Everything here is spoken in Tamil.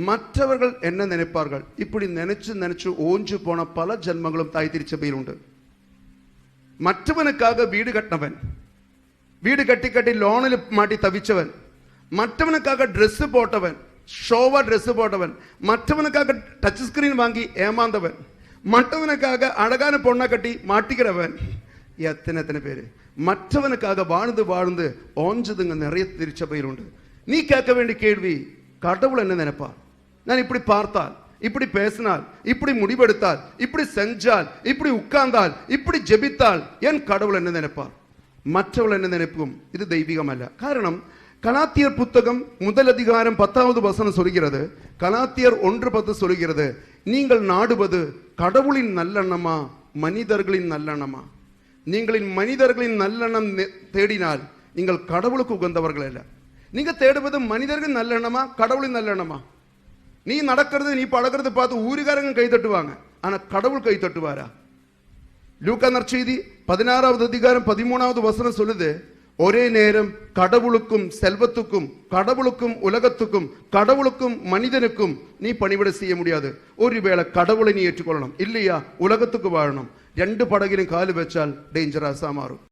மற்றவர்கள் என்ன நினைப்பார்கள்? இப்படி நினைச்சு நினைச்சு ஓஞ்சு போன பல ஜென்மங்களும் தாய் திருச்சபையில் உண்டு. மற்றவனுக்காக வீடு கட்டினவன், வீடு கட்டி கட்டி லோனில் மாட்டி தவிச்சவன், மற்றவனுக்காக ட்ரெஸ் போட்டவன், ஷோவா ட்ரெஸ் போட்டவன், மற்றவனுக்காக டச் ஸ்கிரீன் வாங்கி ஏமாந்தவன், மற்றவனுக்காக அழகான பொண்ணை கட்டி மாட்டிக்கிறவன், எத்தனை எத்தனை பேரு மற்றவனுக்காக வாழ்ந்து வாழ்ந்து ஓஞ்சதுங்க நிறைய திருச்சபையில் உண்டு. நீ கேட்க வேண்டிய கேள்வி, கடவுள் என்ன நினைப்பார்? நான் இப்படி பார்த்தால், இப்படி பேசினால், இப்படி முடிவெடுத்தால், இப்படி செஞ்சால், இப்படி உட்கார்ந்தால், இப்படி ஜெபித்தால் என் கடவுள் என்ன நினைப்பார்? மற்றவள் என்ன நினைப்பும்? இது தெய்வீகம் அல்ல. காரணம், கலாத்தியர் புத்தகம் 1 அதிகாரம் 10வது வசனம் சொல்கிறது, கலாத்தியர் 1:10 சொல்கிறது, நீங்கள் நாடுவது கடவுளின் நல்லெண்ணமா மனிதர்களின் நல்லெண்ணமா? நீங்களின் மனிதர்களின் நல்லெண்ணம் தேடினால் நீங்கள் கடவுளுக்கு உகந்தவர்கள் அல்ல. நீங்க தேடுவது மனிதர்கள் நல்லெண்ணமா கடவுளின் நல்லெண்ணமா? நீ நடக்கிறது நீ பழகிறது பார்த்து ஊருகாரங்க கை தட்டுவாங்க, ஆனா கடவுள் கை தட்டுவாரா? லூக்கா நற்செய்தி 16வது அதிகாரம் 13வது வசனம் சொல்லுது, ஒரே நேரம் கடவுளுக்கும் செல்வத்துக்கும், கடவுளுக்கும் உலகத்துக்கும், கடவுளுக்கும் மனிதனுக்கும் நீ பணிவிட செய்ய முடியாது. ஒருவேளை கடவுளை நீ ஏற்றுக்கொள்ளணும், இல்லையா உலகத்துக்கு வாழணும். 2 படகிலும் காலு வச்சால் டேஞ்சரஸா மாறும்.